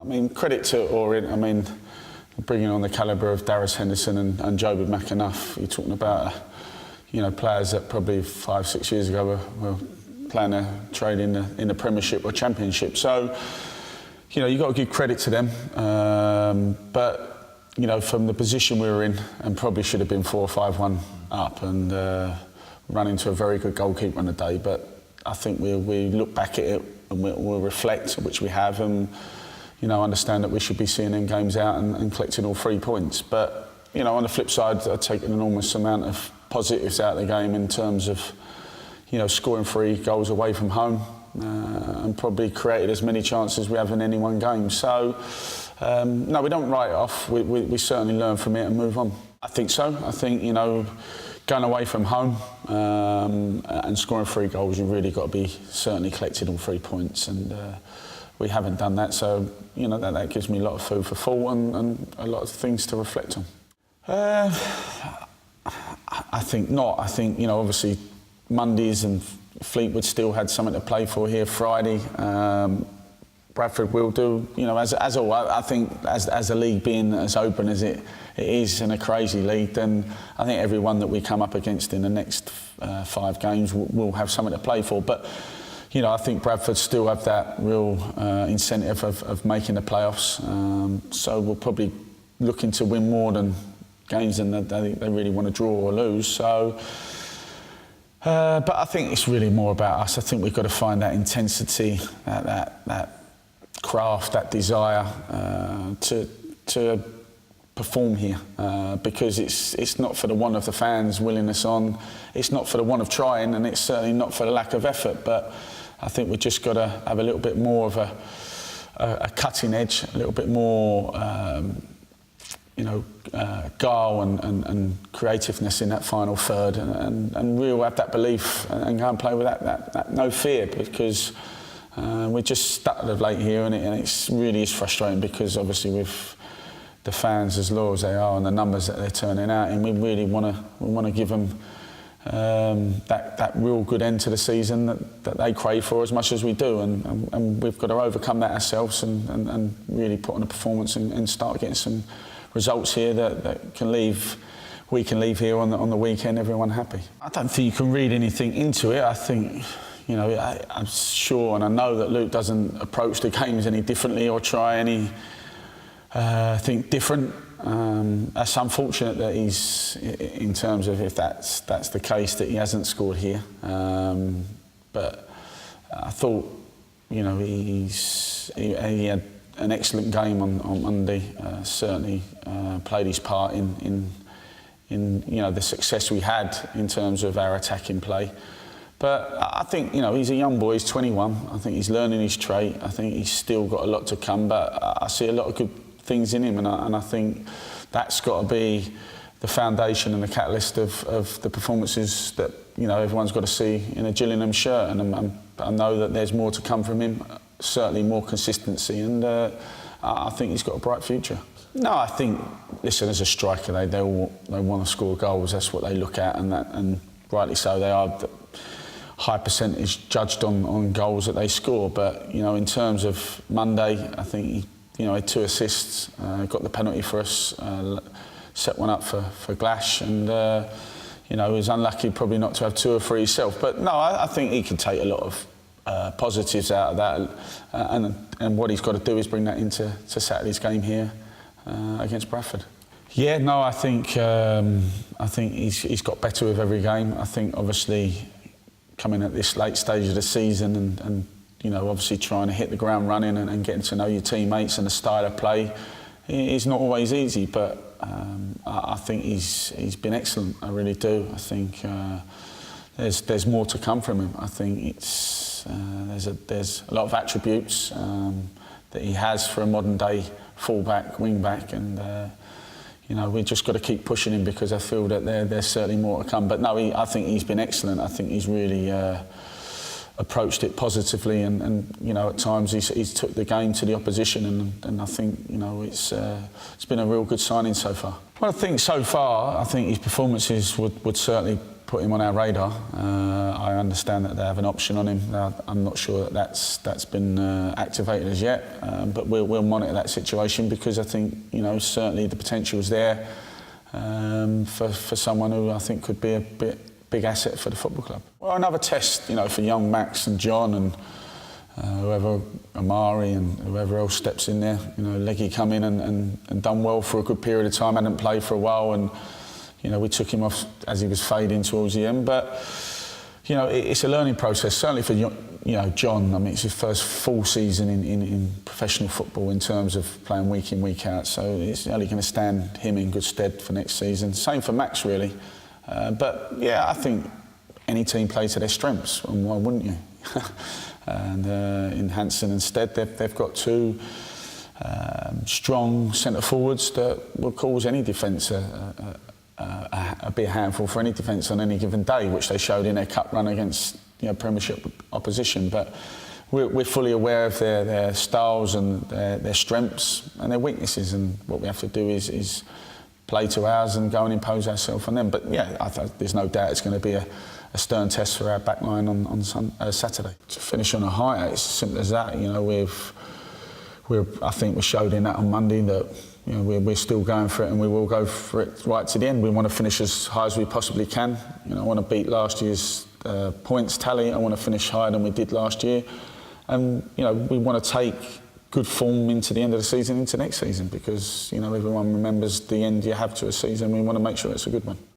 I mean, credit to Orient. I mean, bringing on the calibre of Darius Henderson and Joby McAnuff. You're talking about, players that probably 5-6 years ago were playing their trade in the Premiership or Championship. So, you've got to give credit to them. But, from the position we were in, and probably should have been 4 or 5-1 up and run into a very good goalkeeper on the day. But I think we look back at it and we'll reflect, which we have, and understand that we should be seeing them games out and collecting all 3 points. But on the flip side, I take an enormous amount of positives out of the game in terms of scoring 3 goals away from home and probably created as many chances as we have in any one game. So no, we don't write it off. We certainly learn from it and move on. I think so. I think going away from home and scoring 3 goals, you've really got to be certainly collected all 3 points, and we haven't done that. So that gives me a lot of food for thought and a lot of things to reflect on. I think not. I think obviously Mondays and Fleetwood still had something to play for here. Friday, Bradford will do. As always, I think as a league being as open as it is, in a crazy league, then I think everyone that we come up against in the next 5 games will have something to play for. But I think Bradford still have that real incentive of making the playoffs. So we're probably looking to win more than games than they really want to draw or lose. So, but I think it's really more about us. I think we've got to find that intensity, that craft, that desire to perform here, because it's not for the want of the fans willing us on, it's not for the want of trying, and it's certainly not for the lack of effort. But I think we've just got to have a little bit more of a cutting edge, a little bit more guile and creativeness in that final third, and we'll have that belief and go and play with that no fear, because we're just stuck of late here, and it really is frustrating, because obviously with the fans as loyal as they are and the numbers that they're turning out, and we really want to give them that real good end to the season that they crave for as much as we do, and we've got to overcome that ourselves and really put on a performance and start getting some results here that we can leave here on the weekend everyone happy. I don't think you can read anything into it. I think I'm sure and I know that Luke doesn't approach the games any differently or try any think different. That's unfortunate that he's, in terms of if that's the case, that he hasn't scored here. But I thought, he had an excellent game on Monday. Certainly played his part in the success we had in terms of our attacking play. But I think, he's a young boy, he's 21. I think he's learning his trait. I think he's still got a lot to come, but I see a lot of good things in him, and I think that's got to be the foundation and the catalyst of the performances that everyone's got to see in a Gillingham shirt. And I know that there's more to come from him, certainly more consistency, and I think he's got a bright future. No, I think, listen, as a striker, they want to score goals. That's what they look at, and rightly so. They are high percentage judged on goals that they score. But in terms of Monday, I think he had 2 assists, got the penalty for us, set one up for Glash, and he was unlucky probably not to have 2 or 3 himself. But no, I think he can take a lot of positives out of that, and what he's got to do is bring that into Saturday's game here against Bradford. Yeah, no, I think he's got better with every game. I think obviously coming at this late stage of the season and obviously trying to hit the ground running and getting to know your teammates and the style of play is not always easy, but I think he's been excellent. I really do. I think there's more to come from him. I think there's a lot of attributes that he has for a modern day fullback, wing-back, and we've just got to keep pushing him, because I feel that there's certainly more to come. But no, I think he's been excellent. I think he's really approached it positively, and at times he's took the game to the opposition, and I think it's been a real good signing so far. Well, I think so far, his performances would certainly put him on our radar. I understand that they have an option on him. I'm not sure that that's been activated as yet, but we'll monitor that situation, because I think, you know, certainly the potential is there for someone who I think could be a big asset for the football club. Well, another test, you know, for young Max and John and whoever, Amari'i and whoever else steps in there. You know, Leggy come in and done well for a good period of time, hadn't played for a while, and you know, we took him off as he was fading towards the end. But you know, it's a learning process, certainly for you know, John. I mean, it's his first full season in professional football in terms of playing week in, week out, so it's only going to stand him in good stead for next season. Same for Max, really. But yeah, I think any team plays to their strengths, and why wouldn't you? And in Hansen and Stead, they've got two strong centre forwards that will cause any defence a bit handful for any defence on any given day, which they showed in their cup run against, you know, Premiership opposition. But we're fully aware of their styles and their strengths and their weaknesses, and what we have to do is play to ours and go and impose ourselves on them. But yeah, there's no doubt it's going to be a stern test for our backline on Saturday. To finish on a high, it's as simple as that. You know, I think we showed in that on Monday that, you know, we're still going for it, and we will go for it right to the end. We want to finish as high as we possibly can. You know, I want to beat last year's points tally. I want to finish higher than we did last year, and you know, we want to take good form into the end of the season, into next season, because you know, everyone remembers the end you have to a season. We want to make sure it's a good one.